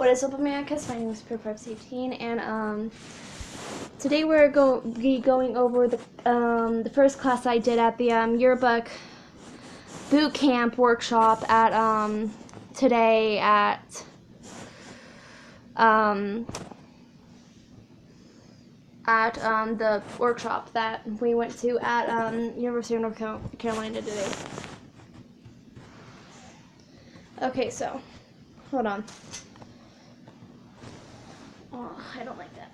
What is up, Americans? My name is Pure18, and today we're going over the first class I did at the Yearbook boot camp workshop at today at the workshop that we went to at University of North Carolina today. Okay, so hold on. Oh, I don't like that.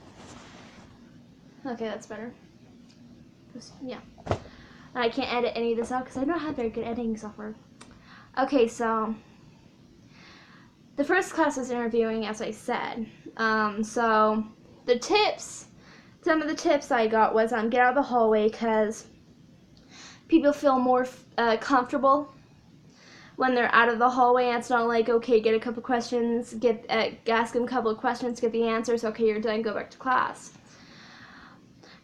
Okay, that's better. Yeah. I can't edit any of this out because I don't have very good editing software. Okay, so the first class was interviewing, as I said. So the tips, some of the tips I got was get out of the hallway because people feel more comfortable when they're out of the hallway. It's not like, okay, get a couple questions, ask them a couple of questions, get the answers, okay, you're done, go back to class.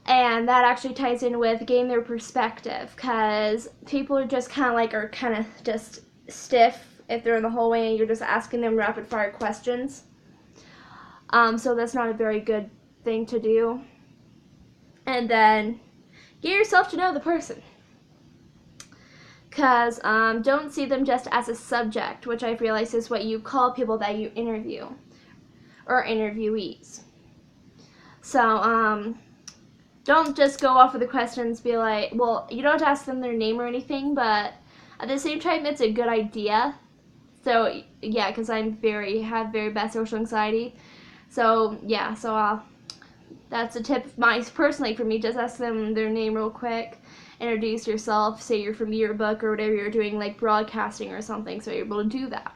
And that actually ties in with gain their perspective, because people are just kind of just stiff if they're in the hallway and you're just asking them rapid fire questions. So that's not a very good thing to do. And then get yourself to know the person. Because don't see them just as a subject, which I realize is what you call people that you interview, or interviewees. So don't just go off with the questions, be like, well, you don't have to ask them their name or anything, but at the same time, it's a good idea. So yeah, because I have very bad social anxiety. So yeah, that's a tip personally for me. Just ask them their name real quick. Introduce yourself, say you're from Yearbook or whatever you're doing, like broadcasting or something, so you're able to do that.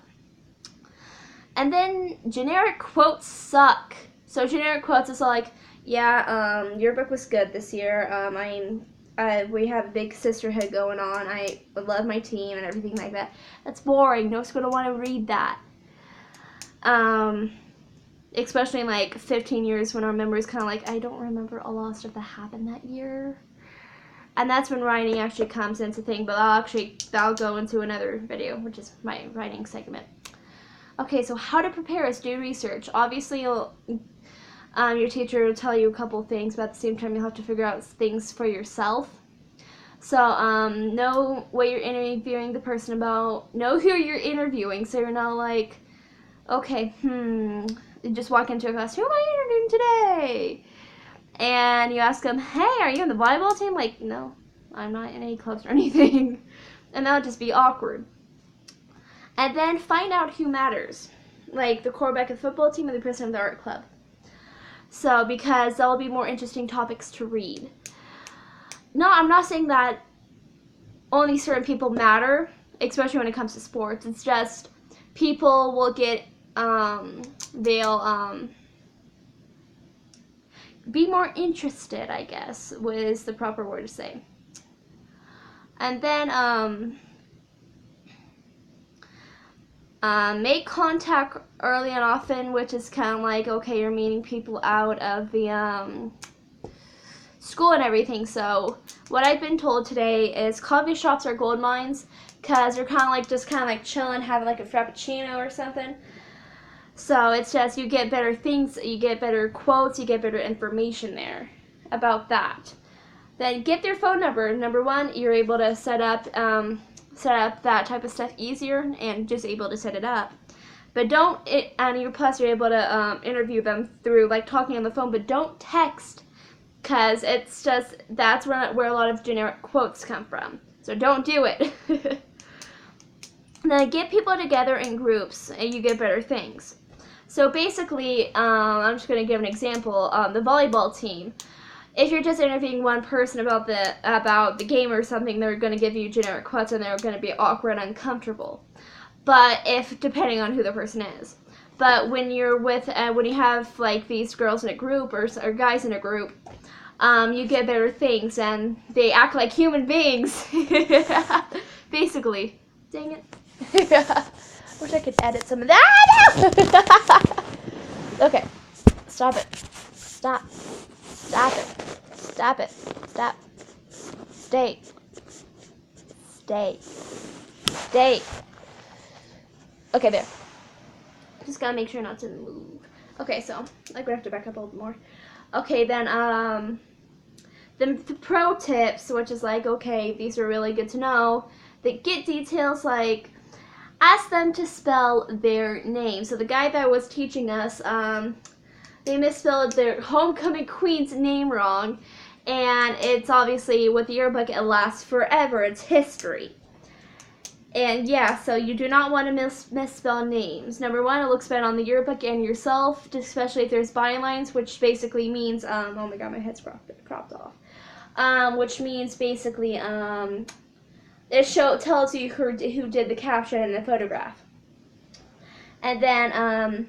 And then generic quotes suck. So generic quotes is all like, yeah, Yearbook was good this year. We have a big sisterhood going on. I love my team and everything like that. That's boring. No one's gonna want to read that. Especially in like 15 years when our memory's kind of like, I don't remember a lot of stuff that happened that year. And that's when writing actually comes into thing, but that'll go into another video, which is my writing segment. Okay, so how to prepare is do research. Obviously, your teacher will tell you a couple things, but at the same time, you'll have to figure out things for yourself. So, know what you're interviewing the person about. Know who you're interviewing, so you're not like, okay, you just walk into a class, who am I interviewing today? And you ask them, hey, are you in the volleyball team? Like, no, I'm not in any clubs or anything. And that'll just be awkward. And then find out who matters, like the quarterback of the football team and the president of the art club. So, because that will be more interesting topics to read. No, I'm not saying that only certain people matter, especially when it comes to sports. It's just people will get, they'll be more interested, I guess, was the proper word to say. And then make contact early and often, which is kind of like, okay, you're meeting people out of the school and everything. So what I've been told today is coffee shops are gold mines, because they're kind of like chilling, having like a frappuccino or something. So it's just, you get better things, you get better quotes, you get better information there about that. Then get their phone number. Number one, you're able to set up that type of stuff easier and just able to set it up. But plus you're able to interview them through like talking on the phone, but don't text, because it's just, that's where a lot of generic quotes come from. So don't do it. Then get people together in groups and you get better things. So basically, I'm just going to give an example. The volleyball team, if you're just interviewing one person about the game or something, they're going to give you generic quotes and they're going to be awkward and uncomfortable. But depending on who the person is. But when you're when you have like these girls in a group or guys in a group, you get better things and they act like human beings. Basically. Dang it. Wish I could edit some of that. Okay. Stop it. Stop. Stop it. Stop it. Stop. Stay. Stay. Stay. Okay, there. Just gotta make sure not to move. Okay, so I'm gonna have to back up a little bit more. Okay, then the pro tips, which is like, okay, these are really good to know. They get details like ask them to spell their name. So the guy that was teaching us, they misspelled their homecoming queen's name wrong, and it's obviously with the yearbook it lasts forever. It's history. And yeah, so you do not want to misspell names. Number one, it looks bad on the yearbook and yourself, especially if there's bylines, which basically means, oh my god, my head's cropped off. Which means basically, it tells you who did the caption in the photograph. And then,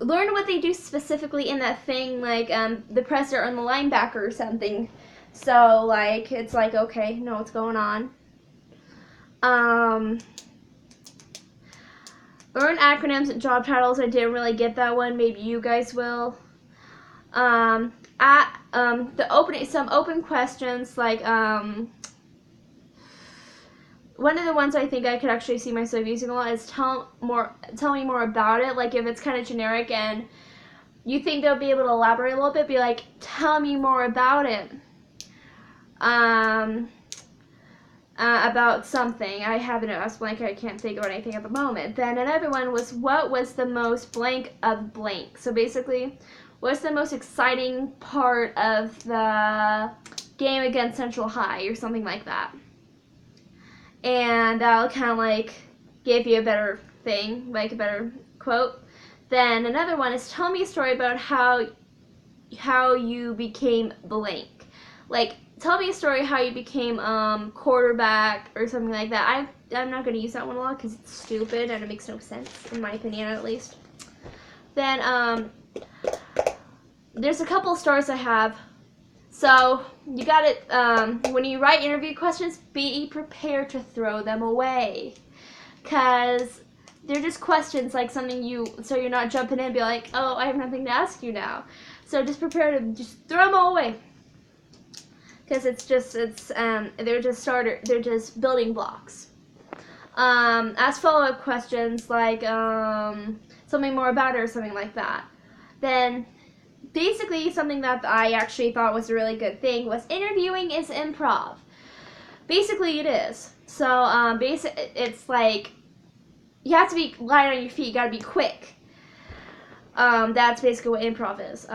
learn what they do specifically in that thing, like, the presser and the linebacker or something. So, like, it's like, okay, know what's going on. Learn acronyms and job titles. I didn't really get that one. Maybe you guys will. Some open questions, like, one of the ones I think I could actually see myself using a lot is tell me more about it. Like, if it's kind of generic and you think they'll be able to elaborate a little bit, be like, tell me more about it. About something. I have it as blank. I can't think of anything at the moment. Then another one was, what was the most blank of blank? So basically, what's the most exciting part of the game against Central High or something like that? And that'll kind of like give you a better thing, like a better quote. Then another one is, tell me a story about how you became blank. Like, tell me a story how you became quarterback or something like that. I'm not going to use that one a lot because it's stupid and it makes no sense, in my opinion at least. Then there's a couple stars I have. So you got it. When you write interview questions, be prepared to throw them away, because they're just questions, like something so you're not jumping in and be like, oh, I have nothing to ask you now. So just prepare to just throw them all away, because they're just building blocks. Ask follow-up questions like something more about it or something like that. Then basically something that I actually thought was a really good thing was interviewing is improv. Basically it is. So it's like you have to be light on your feet, you gotta be quick. That's basically what improv is.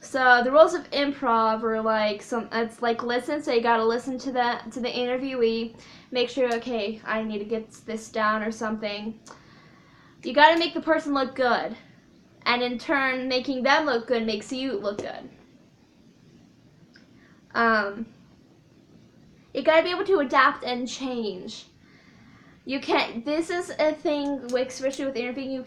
So the rules of improv are like it's like listen, so you gotta listen to the interviewee, make sure, okay, I need to get this down or something. You gotta make the person look good, and in turn, making them look good makes you look good. You gotta be able to adapt and change. This is a thing, especially with interviewing, you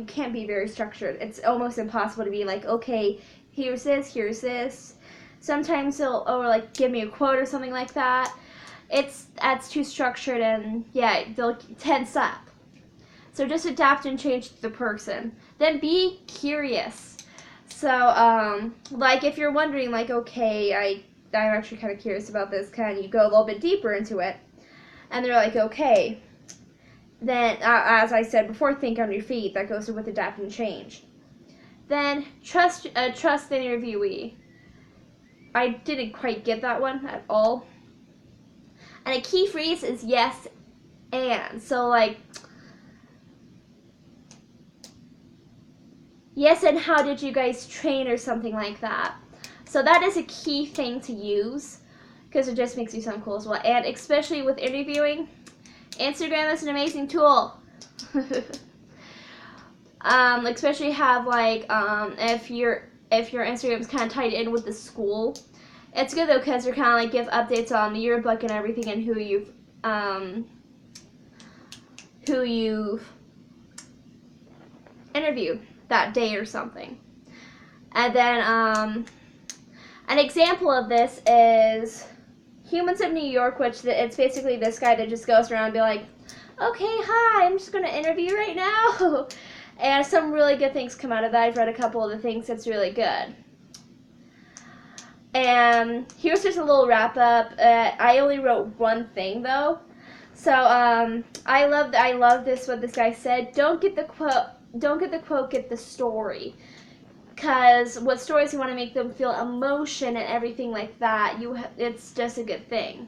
can't be very structured. It's almost impossible to be like, okay, here's this. Sometimes they'll like give me a quote or something like that. That's too structured, and yeah, they'll tense up. So just adapt and change the person. Then be curious. So like if you're wondering, like, okay, I'm actually kind of curious about this, can you go a little bit deeper into it? And they're like, okay. Then, as I said before, think on your feet. That goes with adapt and change. Then trust the interviewee. I didn't quite get that one at all. And a key phrase is yes and. So like, yes, and how did you guys train or something like that. So that is a key thing to use, because it just makes you sound cool as well. And especially with interviewing, Instagram is an amazing tool. Especially have like if your Instagram is kind of tied in with the school, it's good though, because you kind of like give updates on the yearbook and everything, and who you've interviewed that day or something. And then an example of this is Humans of New York, which it's basically this guy that just goes around and be like, okay, hi, I'm just going to interview right now. And some really good things come out of that. I've read a couple of the things that's really good. And here's just a little wrap up. I only wrote one thing though. So I love this what this guy said. Don't get the quote, get the story. Because what stories you want to make them feel emotion and everything like that, it's just a good thing.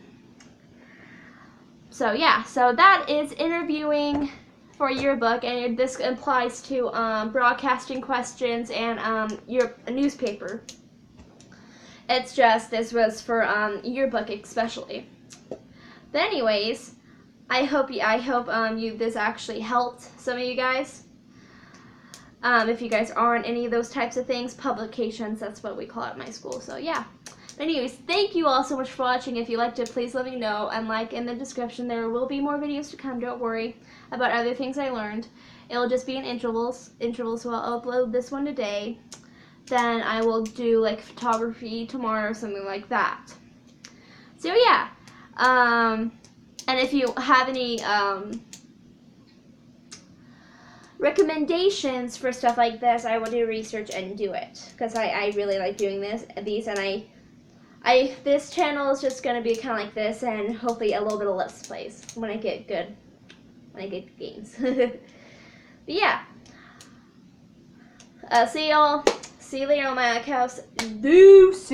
So yeah, so that is interviewing for yearbook, and this applies to broadcasting questions and your newspaper. It's just this was for yearbook especially. But anyways, I hope this actually helped some of you guys. If you guys aren't any of those types of things, publications, that's what we call it at my school. So yeah. But anyways, thank you all so much for watching. If you liked it, please let me know. And like in the description, there will be more videos to come. Don't worry about other things I learned. It'll just be in intervals. So I'll upload this one today. Then I will do like photography tomorrow or something like that. So yeah. And if you have any recommendations for stuff like this, I will do research and do it, because I really like doing these, and this channel is just gonna be kind of like this, and hopefully a little bit of Let's Plays when I get games. But yeah, see you later on my house. Deuces.